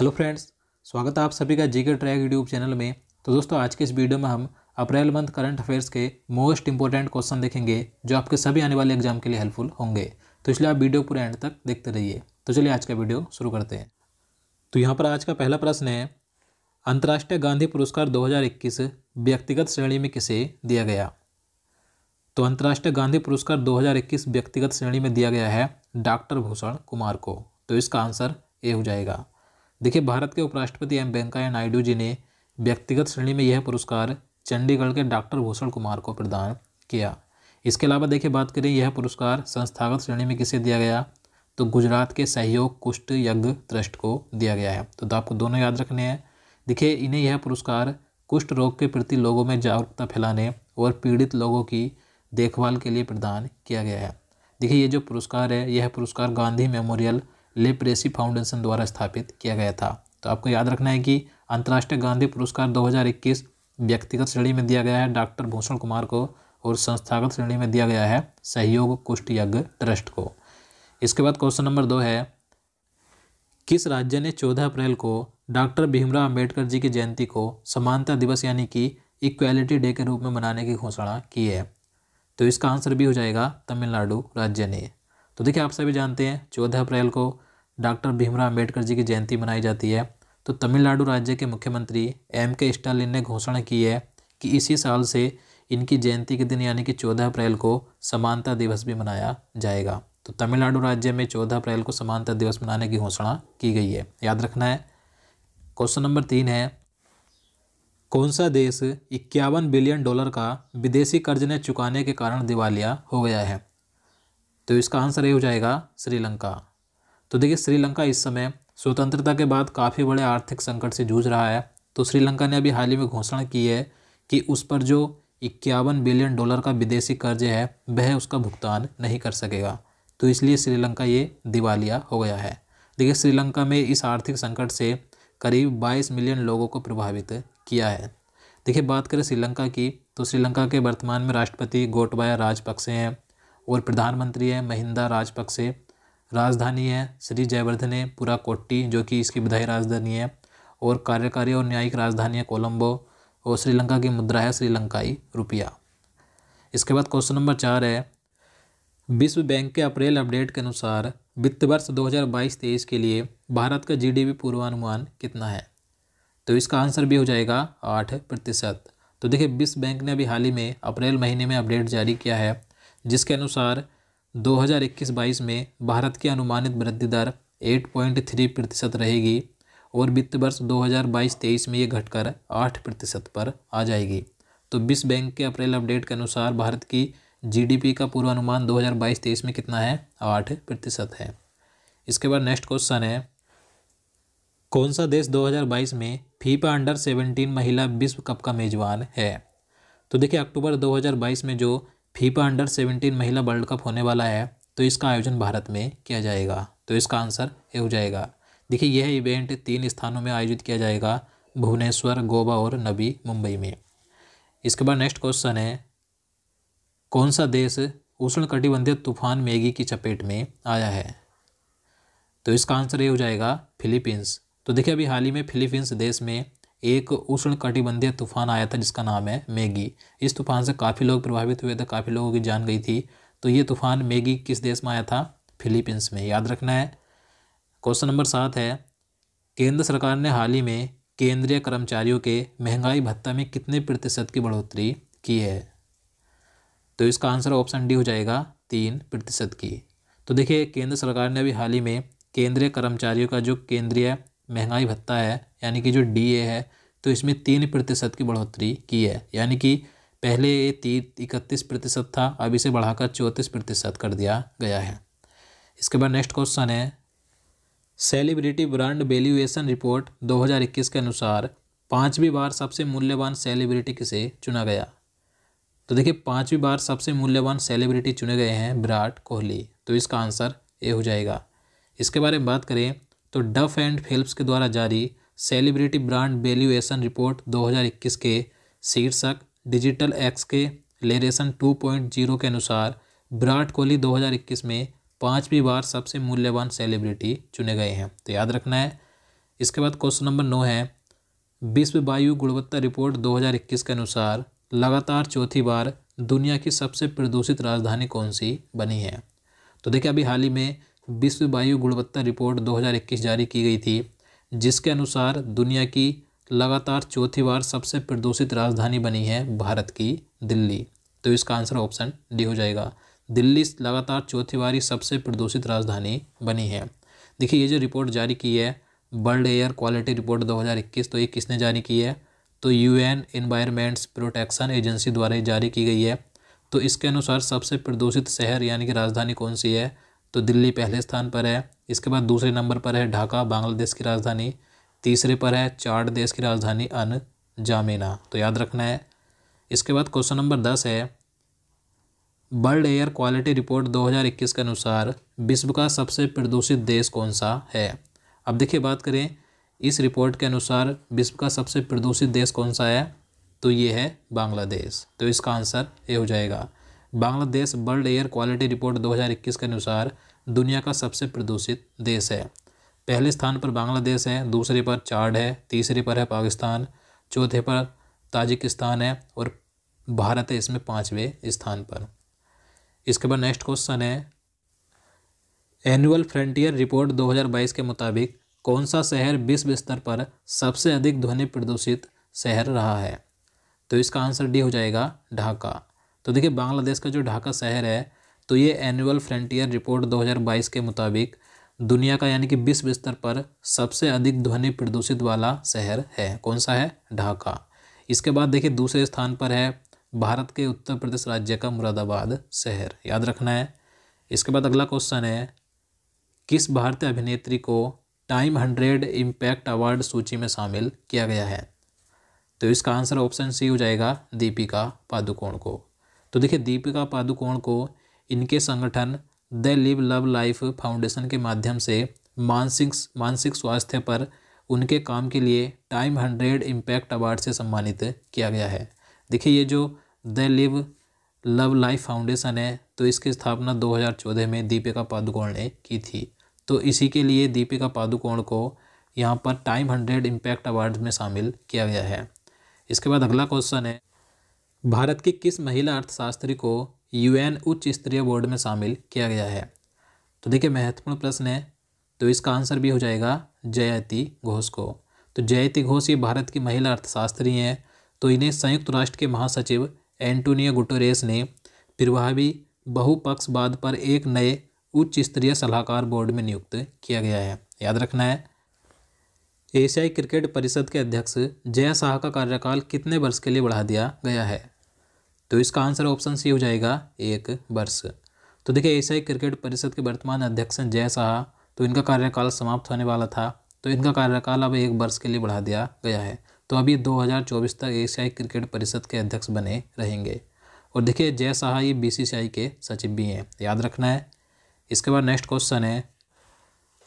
Hello friends, स्वागत है आप सभी का जीके ट्रैक यूट्यूब चैनल में। तो दोस्तों, आज के इस वीडियो में हम अप्रैल मंथ करंट अफेयर्स के मोस्ट इंपॉर्टेंट क्वेश्चन देखेंगे जो आपके सभी आने वाले एग्जाम के लिए हेल्पफुल होंगे। तो इसलिए आप वीडियो पूरे एंड तक देखते रहिए। तो चलिए आज का वीडियो शुरू करते हैं। तो यहाँ पर आज का पहला प्रश्न है, अंतर्राष्ट्रीय गांधी पुरस्कार 2021 व्यक्तिगत श्रेणी में किसे दिया गया? तो अंतर्राष्ट्रीय गांधी पुरस्कार 2021 व्यक्तिगत श्रेणी में दिया गया है डॉक्टर भूषण कुमार को। तो इसका आंसर ए हो जाएगा। देखिए, भारत के उपराष्ट्रपति एम वेंकैया नायडू जी ने व्यक्तिगत श्रेणी में यह पुरस्कार चंडीगढ़ के डॉक्टर भूषण कुमार को प्रदान किया। इसके अलावा देखिए, बात करें यह पुरस्कार संस्थागत श्रेणी में किसे दिया गया, तो गुजरात के सहयोग कुष्ठ यज्ञ ट्रस्ट को दिया गया है। तो आपको दोनों याद रखने हैं। देखिए, इन्हें यह पुरस्कार कुष्ठ रोग के प्रति लोगों में जागरूकता फैलाने और पीड़ित लोगों की देखभाल के लिए प्रदान किया गया है। देखिए, ये जो पुरस्कार है, यह पुरस्कार गांधी मेमोरियल लेप्रेसी फाउंडेशन द्वारा स्थापित किया गया था। तो आपको याद रखना है कि अंतर्राष्ट्रीय गांधी पुरस्कार 2021 व्यक्तिगत श्रेणी में दिया गया है डॉक्टर भूषण कुमार को और संस्थागत श्रेणी में दिया गया है सहयोग कुष्ठ यज्ञ ट्रस्ट को। इसके बाद क्वेश्चन नंबर 2 है, किस राज्य ने 14 अप्रैल को डॉक्टर भीमराव अंबेडकर जी की जयंती को समानता दिवस यानी कि इक्वालिटी डे के रूप में मनाने की घोषणा की है? तो इसका आंसर भी हो जाएगा तमिलनाडु राज्य ने। तो देखिए, आप सभी जानते हैं 14 अप्रैल को डॉक्टर भीमराव अंबेडकर जी की जयंती मनाई जाती है। तो तमिलनाडु राज्य के मुख्यमंत्री एम.के. स्टालिन ने घोषणा की है कि इसी साल से इनकी जयंती के दिन यानी कि 14 अप्रैल को समानता दिवस भी मनाया जाएगा। तो तमिलनाडु राज्य में 14 अप्रैल को समानता दिवस मनाने की घोषणा की गई है, याद रखना है। क्वेश्चन नंबर 3 है, कौन सा देश 51 बिलियन डॉलर का विदेशी कर्ज ने चुकाने के कारण दिवालिया हो गया है? तो इसका आंसर ये हो जाएगा श्रीलंका। तो देखिए, श्रीलंका इस समय स्वतंत्रता के बाद काफ़ी बड़े आर्थिक संकट से जूझ रहा है। तो श्रीलंका ने अभी हाल ही में घोषणा की है कि उस पर जो 51 बिलियन डॉलर का विदेशी कर्ज है वह उसका भुगतान नहीं कर सकेगा। तो इसलिए श्रीलंका ये दिवालिया हो गया है। देखिए, श्रीलंका में इस आर्थिक संकट से करीब 22 मिलियन लोगों को प्रभावित किया है। देखिए, बात करें श्रीलंका की, तो श्रीलंका के वर्तमान में राष्ट्रपति गोटबाया राजपक्से हैं और प्रधानमंत्री है महिंदा राजपक्से। राजधानी है श्री जयवर्धने पुराकोट्टी जो कि इसकी विधायी राजधानी है, और कार्यकारी और न्यायिक राजधानी है कोलंबो, और श्रीलंका की मुद्रा है श्रीलंकाई रुपया। इसके बाद क्वेश्चन नंबर 4 है, विश्व बैंक के अप्रैल अपडेट के अनुसार वित्त वर्ष 2022-23 के लिए भारत का जीडीपी पूर्वानुमान कितना है? तो इसका आंसर भी हो जाएगा 8%। तो देखिए, विश्व बैंक ने अभी हाल ही में अप्रैल महीने में अपडेट जारी किया है जिसके अनुसार 2021-22 में भारत की अनुमानित वृद्धि दर 8.3% रहेगी और वित्त वर्ष 2022-23 में ये घटकर 8% पर आ जाएगी। तो विश्व बैंक के अप्रैल अपडेट के अनुसार भारत की जीडीपी का पूर्वानुमान 2022-23 में कितना है? 8% है। इसके बाद नेक्स्ट क्वेश्चन है, कौन सा देश 2022 में फीफा अंडर 17 महिला विश्व कप का मेजबान है? तो देखिए, अक्टूबर 2022 में जो फीफा अंडर 17 महिला वर्ल्ड कप होने वाला है तो इसका आयोजन भारत में किया जाएगा। तो इसका आंसर ये हो जाएगा। देखिए, यह इवेंट 3 स्थानों में आयोजित किया जाएगा, भुवनेश्वर, गोवा और नवी मुंबई में। इसके बाद नेक्स्ट क्वेश्चन है, कौन सा देश उष्णकटिबंधीय तूफान मैगी की चपेट में आया है? तो इसका आंसर ये हो जाएगा फिलीपींस। तो देखिए, अभी हाल ही में फिलीपींस देश में एक उष्णकटिबंधीय तूफान आया था जिसका नाम है मैगी। इस तूफान से काफ़ी लोग प्रभावित हुए थे, काफ़ी लोगों की जान गई थी। तो ये तूफान मैगी किस देश में आया था? फिलीपींस में, याद रखना है। क्वेश्चन नंबर 7 है, केंद्र सरकार ने हाल ही में केंद्रीय कर्मचारियों के महंगाई भत्ता में कितने प्रतिशत की बढ़ोतरी की है? तो इसका आंसर ऑप्शन डी हो जाएगा 3% की। तो देखिए, केंद्र सरकार ने अभी हाल ही में केंद्रीय कर्मचारियों का जो केंद्रीय महंगाई भत्ता है यानी कि जो डीए है, तो इसमें 3% की बढ़ोतरी की है। यानी कि पहले ये 31% था, अब इसे बढ़ाकर 34% कर दिया गया है। इसके बाद नेक्स्ट क्वेश्चन है, सेलिब्रिटी ब्रांड वैल्यूएशन रिपोर्ट 2021 के अनुसार 5वीं बार सबसे मूल्यवान सेलिब्रिटी किसे चुना गया? तो देखिए, 5वीं बार सबसे मूल्यवान सेलिब्रिटी चुने गए हैं विराट कोहली। तो इसका आंसर ए हो जाएगा। इसके बारे में बात करें तो डफ एंड फिल्म्स के द्वारा जारी सेलिब्रिटी ब्रांड वैल्यूएशन रिपोर्ट 2021 के शीर्षक डिजिटल एक्सेलेरेशन 2.0 के अनुसार विराट कोहली 2021 में 5वीं बार सबसे मूल्यवान सेलिब्रिटी चुने गए हैं। तो याद रखना है। इसके बाद क्वेश्चन नंबर 9 है, विश्व वायु गुणवत्ता रिपोर्ट 2021 के अनुसार लगातार चौथी बार दुनिया की सबसे प्रदूषित राजधानी कौन सी बनी है। तो देखिए अभी हाल ही में विश्व वायु गुणवत्ता रिपोर्ट 2021 जारी की गई थी, जिसके अनुसार दुनिया की लगातार चौथी बार सबसे प्रदूषित राजधानी बनी है भारत की दिल्ली। तो इसका आंसर ऑप्शन डी हो जाएगा। दिल्ली लगातार चौथी बार ही सबसे प्रदूषित राजधानी बनी है। देखिए ये जो रिपोर्ट जारी की है वर्ल्ड एयर क्वालिटी रिपोर्ट 2021, तो ये किसने जारी की है, तो यूएन एनवायरमेंट्स प्रोटेक्शन एजेंसी द्वारा जारी की गई है। तो इसके अनुसार सबसे प्रदूषित शहर यानी कि राजधानी कौन सी है, तो दिल्ली पहले स्थान पर है। इसके बाद दूसरे नंबर पर है ढाका बांग्लादेश की राजधानी, तीसरे पर है चाड देश की राजधानी अनजामेना, तो याद रखना है। इसके बाद क्वेश्चन नंबर 10 है, वर्ल्ड एयर क्वालिटी रिपोर्ट 2021 के अनुसार विश्व का सबसे प्रदूषित देश कौन सा है। अब देखिए बात करें इस रिपोर्ट के अनुसार विश्व का सबसे प्रदूषित देश कौन सा है, तो ये है बांग्लादेश। तो इसका आंसर ए हो जाएगा। Bangladesh world air quality report 2021 के अनुसार दुनिया का सबसे प्रदूषित देश है। पहले स्थान पर बांग्लादेश है, दूसरे पर चाड है, तीसरे पर है पाकिस्तान, चौथे पर ताजिकिस्तान है और भारत है इसमें 5वें स्थान पर। इसके बाद नेक्स्ट क्वेश्चन है, एनुअल फ्रंटियर रिपोर्ट 2022 के मुताबिक कौन सा शहर विश्व स्तर पर सबसे अधिक ध्वनि प्रदूषित शहर रहा है। तो इसका आंसर डी हो जाएगा ढाका। तो देखिए बांग्लादेश का जो ढाका शहर है, तो ये एनुअल फ्रंटियर रिपोर्ट 2022 के मुताबिक दुनिया का यानी कि विश्व स्तर पर सबसे अधिक ध्वनि प्रदूषित वाला शहर है। कौन सा है, ढाका। इसके बाद देखिए दूसरे स्थान पर है भारत के उत्तर प्रदेश राज्य का मुरादाबाद शहर, याद रखना है। इसके बाद अगला क्वेश्चन है, किस भारतीय अभिनेत्री को टाइम 100 इम्पैक्ट अवार्ड सूची में शामिल किया गया है। तो इसका आंसर ऑप्शन सी हो जाएगा दीपिका पादुकोण को। तो देखिए दीपिका पादुकोण को इनके संगठन the live love life foundation के माध्यम से मानसिक स्वास्थ्य पर उनके काम के लिए टाइम 100 इम्पैक्ट अवार्ड से सम्मानित किया गया है। देखिए ये जो the live love life foundation है, तो इसकी स्थापना 2014 में दीपिका पादुकोण ने की थी। तो इसी के लिए दीपिका पादुकोण को यहाँ पर टाइम 100 इम्पैक्ट अवार्ड में शामिल किया गया है। इसके बाद अगला क्वेश्चन है, भारत की किस महिला अर्थशास्त्री को यूएन उच्च स्तरीय बोर्ड में शामिल किया गया है। तो देखिए महत्वपूर्ण प्रश्न है, तो इसका आंसर भी हो जाएगा जयति घोष को। तो जयति घोष ये भारत की महिला अर्थशास्त्री हैं। तो इन्हें संयुक्त राष्ट्र के महासचिव एंटोनियो गुटेरेस ने प्रभावी बहुपक्षवाद पर एक नए उच्च स्तरीय सलाहकार बोर्ड में नियुक्त किया गया है, याद रखना है। एशियाई क्रिकेट परिषद के अध्यक्ष जय शाह का कार्यकाल कितने वर्ष के लिए बढ़ा दिया गया है। तो इसका आंसर ऑप्शन सी हो जाएगा 1 वर्ष। तो देखिए एशियाई क्रिकेट परिषद के वर्तमान अध्यक्ष हैं जय शाह, तो इनका कार्यकाल समाप्त होने वाला था, तो इनका कार्यकाल अब 1 वर्ष के लिए बढ़ा दिया गया है। तो अभी 2024 तक एशियाई क्रिकेट परिषद के अध्यक्ष बने रहेंगे। और देखिए जय शाह ये बीसीसीआई के सचिव भी हैं, याद रखना है। इसके बाद नेक्स्ट क्वेश्चन है,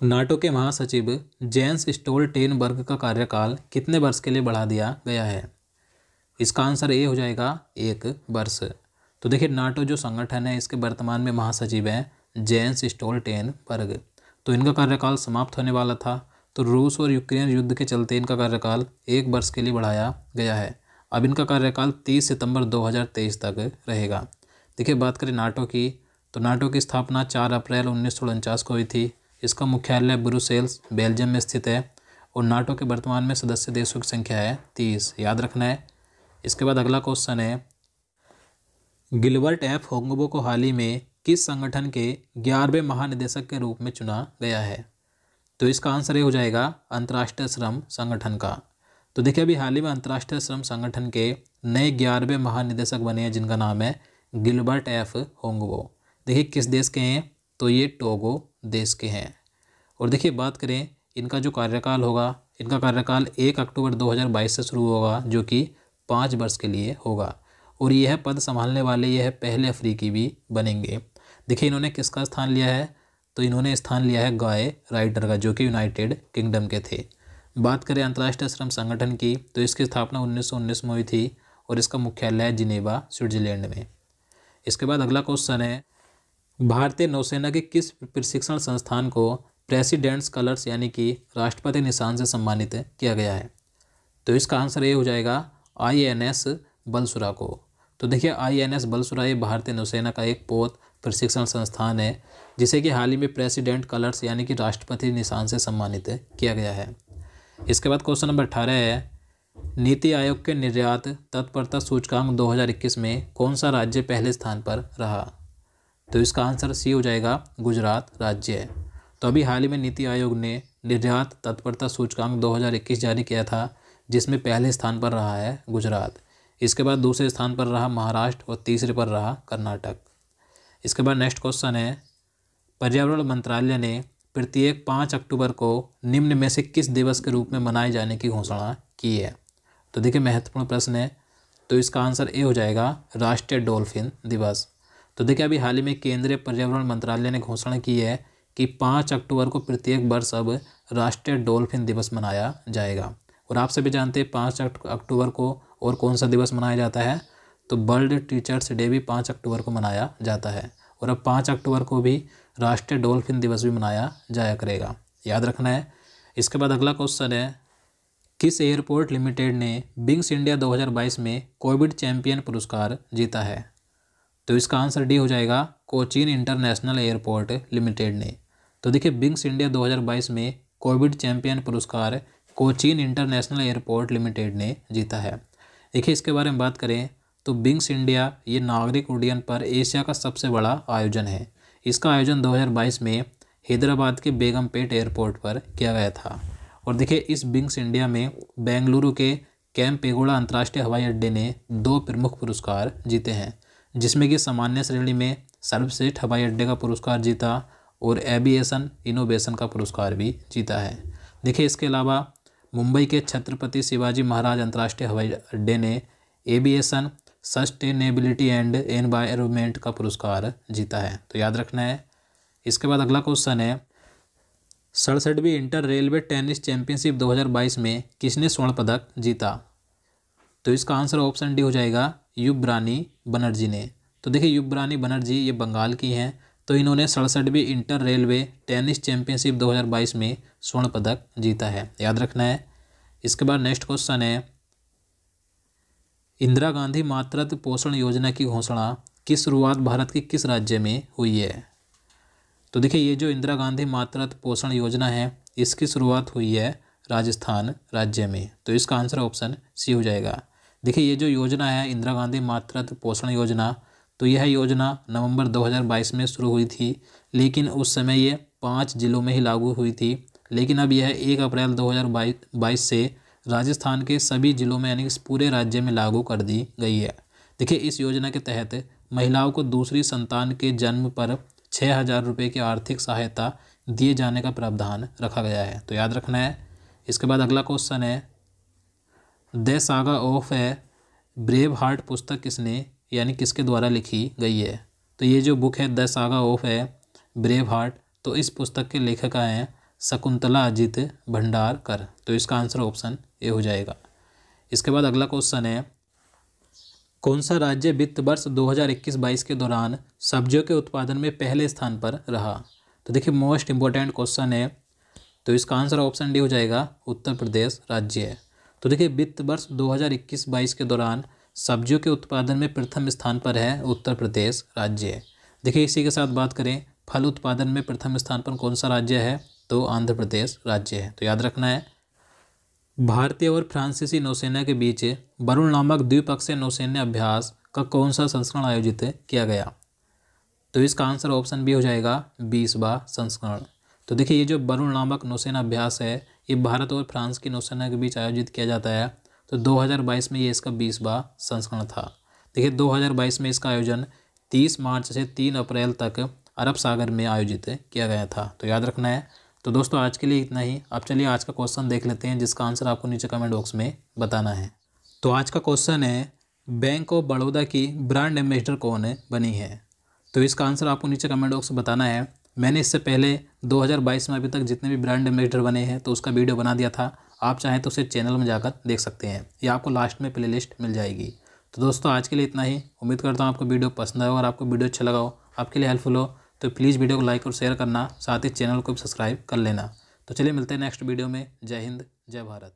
नाटो के महासचिव जेंस स्टोल्टेनबर्ग का कार्यकाल कितने वर्ष के लिए बढ़ा दिया गया है। इसका आंसर ए हो जाएगा 1 वर्ष। तो देखिए नाटो जो संगठन है इसके वर्तमान में महासचिव हैं जेंस स्टोल्टेनबर्ग, तो इनका कार्यकाल समाप्त होने वाला था। तो रूस और यूक्रेन युद्ध के चलते इनका कार्यकाल 1 वर्ष के लिए बढ़ाया गया है। अब इनका कार्यकाल 30 सितंबर 2023 तक रहेगा। देखिए बात करें नाटो की, तो नाटो की स्थापना 4 अप्रैल 1949 को हुई थी। इसका मुख्यालय ब्रुसेल्स बेल्जियम में स्थित है और नाटो के वर्तमान में सदस्य देशों की संख्या है 30, याद रखना है। इसके बाद अगला क्वेश्चन है, गिलबर्ट एफ होंगबो को हाल ही में किस संगठन के 11वें महानिदेशक के रूप में चुना गया है। तो इसका आंसर ये हो जाएगा अंतर्राष्ट्रीय श्रम संगठन का। तो देखिए अभी हाल ही में अंतर्राष्ट्रीय श्रम संगठन के नए 11वें महानिदेशक बने हैं, जिनका नाम है गिलबर्ट एफ होंगबो। देखिए किस देश के हैं, तो ये टोगो देश के हैं। और देखिए बात करें इनका जो कार्यकाल होगा, इनका कार्यकाल 1 अक्टूबर 2022 से शुरू होगा, जो कि 5 वर्ष के लिए होगा। और यह पद संभालने वाले यह पहले अफ्रीकी भी बनेंगे। देखिए इन्होंने किसका स्थान लिया है, तो इन्होंने स्थान लिया है गाय राइडर का, जो कि यूनाइटेड किंगडम के थे। बात करें अंतर्राष्ट्रीय श्रम संगठन की, तो इसकी स्थापना 1919 में हुई थी और इसका मुख्यालय है जिनेवा स्विट्जरलैंड में। इसके बाद अगला क्वेश्चन है, भारतीय नौसेना के किस प्रशिक्षण संस्थान को प्रेसिडेंट्स कलर्स यानी कि राष्ट्रपति निशान से सम्मानित किया गया है? तो इसका आंसर ये हो जाएगा INS बलसुरा को। तो देखिए INS बलसुरा ये भारतीय नौसेना का एक पोत प्रशिक्षण संस्थान है जिसे कि हाल ही में प्रेसिडेंट कलर्स यानी कि राष्ट्रपति निशान से सम्मानित किया गया है। इसके बाद क्वेश्चन नंबर 18 है, नीति आयोग के निर्यात तत्परता सूचकांक 2021 में कौन सा राज्य पहले स्थान पर रहा? तो इसका आंसर सी हो जाएगा गुजरात राज्य है। तो अभी हाल ही में नीति आयोग ने निर्यात तत्परता सूचकांक 2021 जारी किया था जिसमें पहले स्थान पर रहा है गुजरात। इसके बाद दूसरे स्थान पर रहा महाराष्ट्र और तीसरे पर रहा कर्नाटक। इसके बाद नेक्स्ट क्वेश्चन है, पर्यावरण मंत्रालय ने प्रत्येक 5 अक्टूबर को निम्न में से किस दिवस के रूप में मनाए जाने की घोषणा की है? तो देखिए महत्वपूर्ण प्रश्न है। तो इसका आंसर ए हो जाएगा राष्ट्रीय डॉल्फिन दिवस। तो देखिए अभी हाल ही में केंद्रीय पर्यावरण मंत्रालय ने घोषणा की है कि 5 अक्टूबर को प्रत्येक वर्ष अब राष्ट्रीय डॉल्फिन दिवस मनाया जाएगा। और आप सभी जानते हैं 5 अक्टूबर को और कौन सा दिवस मनाया जाता है? तो वर्ल्ड टीचर्स डे भी 5 अक्टूबर को मनाया जाता है। और अब 5 अक्टूबर को भी राष्ट्रीय डॉल्फिन दिवस भी मनाया जाया करेगा, याद रखना है। इसके बाद अगला क्वेश्चन है, किस एयरपोर्ट लिमिटेड ने विंग्स इंडिया 2022 में कोविड चैंपियन पुरस्कार जीता है? तो इसका आंसर डी हो जाएगा कोचीन इंटरनेशनल एयरपोर्ट लिमिटेड ने। तो देखिए विंग्स इंडिया 2022 में कोविड चैंपियन पुरस्कार कोचीन इंटरनेशनल एयरपोर्ट लिमिटेड ने जीता है। देखिए इसके बारे में बात करें तो विंग्स इंडिया ये नागरिक उड्डयन पर एशिया का सबसे बड़ा आयोजन है। इसका आयोजन 2022 में हैदराबाद के बेगमपेट एयरपोर्ट पर किया गया था। और देखिए इस विंग्स इंडिया में बेंगलुरु के कैंपेगौड़ा अंतर्राष्ट्रीय हवाई अड्डे ने 2 प्रमुख पुरस्कार जीते हैं, जिसमें कि सामान्य श्रेणी में सर्वश्रेष्ठ हवाई अड्डे का पुरस्कार जीता और एविएशन इनोवेशन का पुरस्कार भी जीता है। देखिए इसके अलावा मुंबई के छत्रपति शिवाजी महाराज अंतर्राष्ट्रीय हवाई अड्डे ने एविएशन सस्टेनेबिलिटी एंड एनवायरनमेंट का पुरस्कार जीता है, तो याद रखना है। इसके बाद अगला क्वेश्चन है, 67वीं इंटर रेलवे टेनिस चैंपियनशिप 2022 में किसने स्वर्ण पदक जीता? तो इसका आंसर ऑप्शन डी हो जाएगा युब्रानी बनर्जी ने। तो देखिए युब्रानी बनर्जी ये बंगाल की हैं, तो इन्होंने 67वीं इंटर रेलवे टेनिस चैंपियनशिप 2022 में स्वर्ण पदक जीता है, याद रखना है। इसके बाद नेक्स्ट क्वेश्चन है, इंदिरा गांधी मातृत्व पोषण योजना की घोषणा की शुरुआत भारत के किस राज्य में हुई है? तो देखिए ये जो इंदिरा गांधी मातृत्व पोषण योजना है इसकी शुरुआत हुई है राजस्थान राज्य में। तो इसका आंसर ऑप्शन सी हो जाएगा। देखिए ये जो योजना है इंदिरा गांधी मातृत्व पोषण योजना, तो यह योजना नवंबर 2022 में शुरू हुई थी, लेकिन उस समय ये 5 जिलों में ही लागू हुई थी। लेकिन अब यह 1 अप्रैल 2022 से राजस्थान के सभी जिलों में यानी कि पूरे राज्य में लागू कर दी गई है। देखिए इस योजना के तहत महिलाओं को दूसरी संतान के जन्म पर 6,000 रुपये की आर्थिक सहायता दिए जाने का प्रावधान रखा गया है, तो याद रखना है। इसके बाद अगला क्वेश्चन है, the saga of a brave heart पुस्तक किसने यानी किसके द्वारा लिखी गई है? तो ये जो बुक है the saga of a brave heart, तो इस पुस्तक के लेखिका हैं शकुंतला अजित भंडारकर। तो इसका आंसर ऑप्शन ए हो जाएगा। इसके बाद अगला क्वेश्चन है, कौन सा राज्य वित्त वर्ष 2021-22 के दौरान सब्जियों के उत्पादन में पहले स्थान पर रहा? तो देखिए मोस्ट इंपॉर्टेंट क्वेश्चन है, तो इसका आंसर ऑप्शन डी हो जाएगा उत्तर प्रदेश राज्य है। तो देखिए वित्त वर्ष 2021-22 के दौरान सब्जियों के उत्पादन में प्रथम स्थान पर है उत्तर प्रदेश राज्य। देखिए इसी के साथ बात करें फल उत्पादन में प्रथम स्थान पर कौन सा राज्य है? तो आंध्र प्रदेश राज्य है, तो याद रखना है। भारतीय और फ्रांसीसी नौसेना के बीच वरुण नामक द्विपक्षीय नौसैन्य अभ्यास का कौन सा संस्करण आयोजित किया गया? तो इसका आंसर ऑप्शन बी हो जाएगा 20वां संस्करण। तो देखिए ये जो वरुण नामक नौसेना अभ्यास है ये भारत और फ्रांस की नौसेना के बीच आयोजित किया जाता है। तो 2022 में ये इसका 20वां संस्करण था। देखिए 2022 में इसका आयोजन 30 मार्च से 3 अप्रैल तक अरब सागर में आयोजित किया गया था, तो याद रखना है। तो दोस्तों आज के लिए इतना ही। अब चलिए आज का क्वेश्चन देख लेते हैं जिसका आंसर आपको नीचे कमेंट बॉक्स में बताना है। तो आज का क्वेश्चन है, बैंक ऑफ बड़ौदा की ब्रांड एम्बेसडर कौन बनी है? तो इसका आंसर आपको नीचे कमेंट बॉक्स में बताना है। मैंने इससे पहले 2022 में अभी तक जितने भी ब्रांड एम्बेसडर बने हैं तो उसका वीडियो बना दिया था, आप चाहें तो उसे चैनल में जाकर देख सकते हैं, या आपको लास्ट में प्लेलिस्ट मिल जाएगी। तो दोस्तों आज के लिए इतना ही। उम्मीद करता हूँ आपको वीडियो पसंद आए और आपको वीडियो अच्छा लगा हो, आपके लिए हेल्पफुल हो। तो प्लीज़ वीडियो को लाइक और शेयर करना, साथ ही चैनल को भी सब्सक्राइब कर लेना। तो चलिए मिलते हैं नेक्स्ट वीडियो में। जय हिंद, जय भारत।